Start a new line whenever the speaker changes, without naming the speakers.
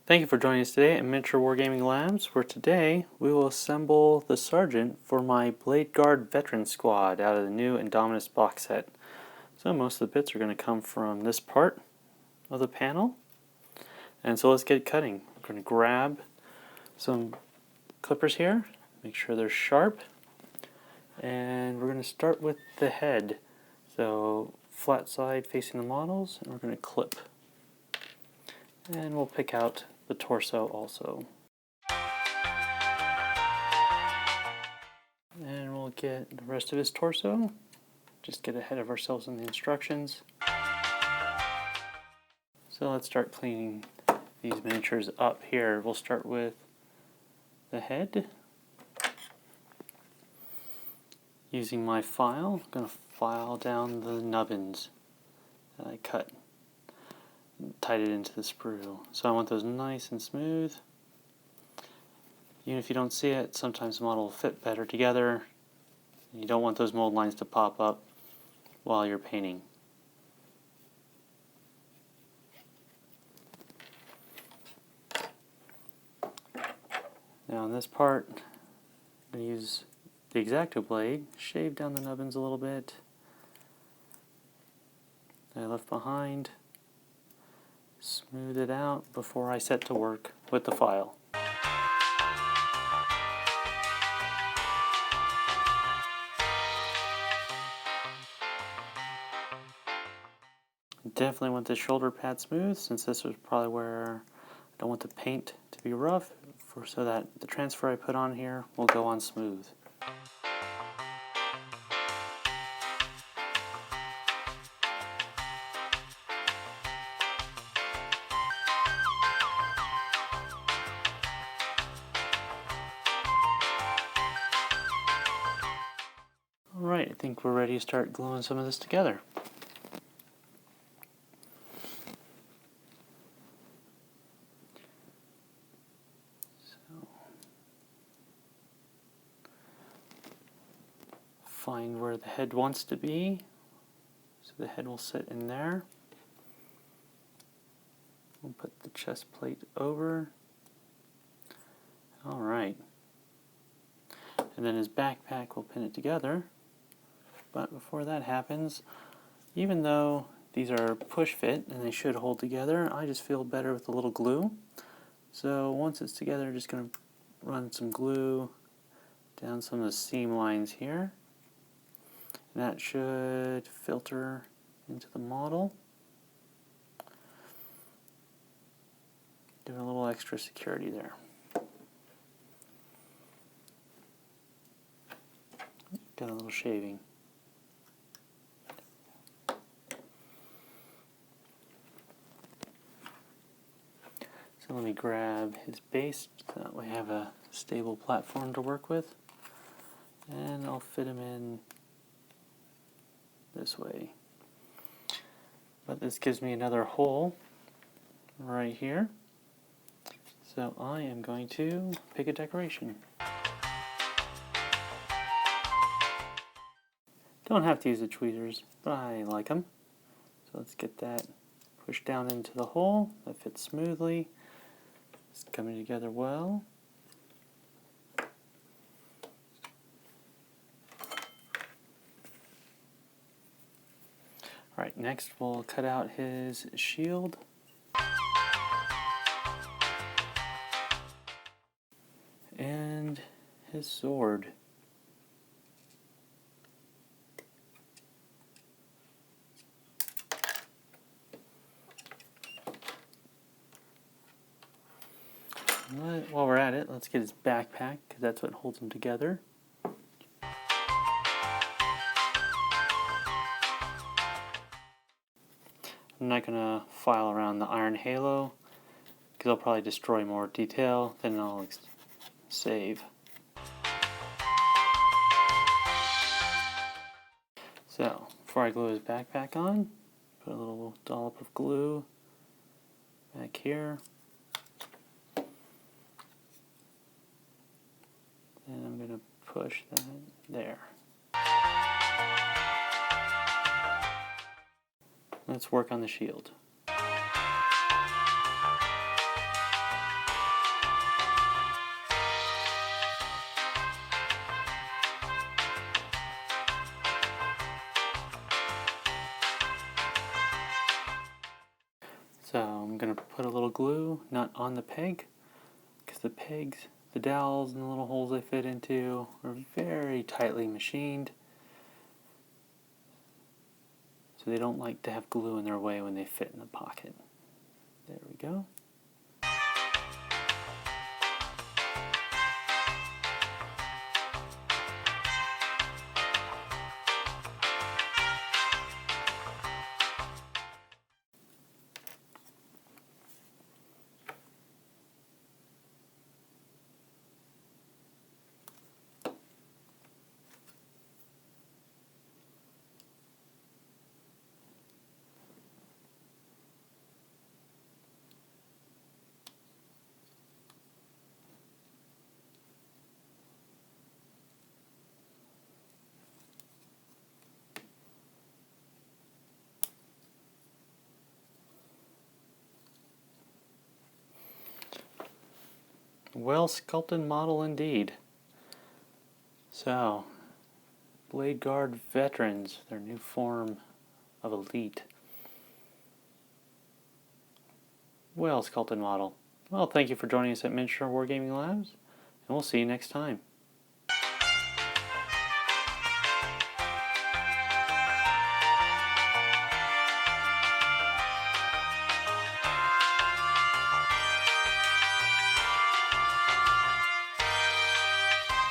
Thank you for joining us today at Miniature Wargaming Labs, where today we will assemble the Sergeant for my Bladeguard Veteran squad out of the new Indomnitus box set. So most of the bits are going to come from this part of the panel. And so let's get cutting. We're going to grab some clippers here, make sure they're sharp, and we're going to start with the head. So flat side facing the models, and we're going to clip. And we'll pick out the torso also. And we'll get the rest of his torso. Just get ahead of ourselves in the instructions. So let's start cleaning these miniatures up here. We'll start with the head. Using my file, I'm going to file down the nubbins that I cut. Tied it into the sprue. So I want those nice and smooth. Even if you don't see it, sometimes the model will fit better together. You don't want those mold lines to pop up while you're painting. Now on this part, I'm going to use the X-Acto blade, shave down the nubbins a little bit that I left behind. Smooth it out before I set to work with the file. Definitely want the shoulder pad smooth, since this was probably where I don't want the paint to be rough, so that the transfer I put on here will go on smooth. Alright, I think we're ready to start gluing some of this together. So, find where the head wants to be. So the head will sit in there. We'll put the chest plate over. Alright. And then his backpack, we'll pin it together. But before that happens, even though these are push fit and they should hold together, I just feel better with a little glue. So once it's together, I'm just going to run some glue down some of the seam lines here. And that should filter into the model. Give it a little extra security there. Got a little shaving. So let me grab his base so that way I have a stable platform to work with. And I'll fit him in this way. But this gives me another hole right here. So I am going to pick a decoration. Don't have to use the tweezers, but I like them. So let's get that pushed down into the hole. That fits smoothly. It's coming together well. Alright, next we'll cut out his shield. And his sword. While we're at it, let's get his backpack, because that's what holds him together. I'm not going to file around the iron halo, because I'll probably destroy more detail than I'll save. So, before I glue his backpack on, put a little dollop of glue back here. And I'm going to push that there. Let's work on the shield. I'm going to put a little glue, not on the peg, because the pegs, the dowels and the little holes they fit into are very tightly machined. So they don't like to have glue in their way when they fit in the pocket. There we go. Well sculpted model indeed. So, Bladeguard Veterans, their new form of elite. Well sculpted model. Well, thank you for joining us at Miniature Wargaming Labs, and we'll see you next time.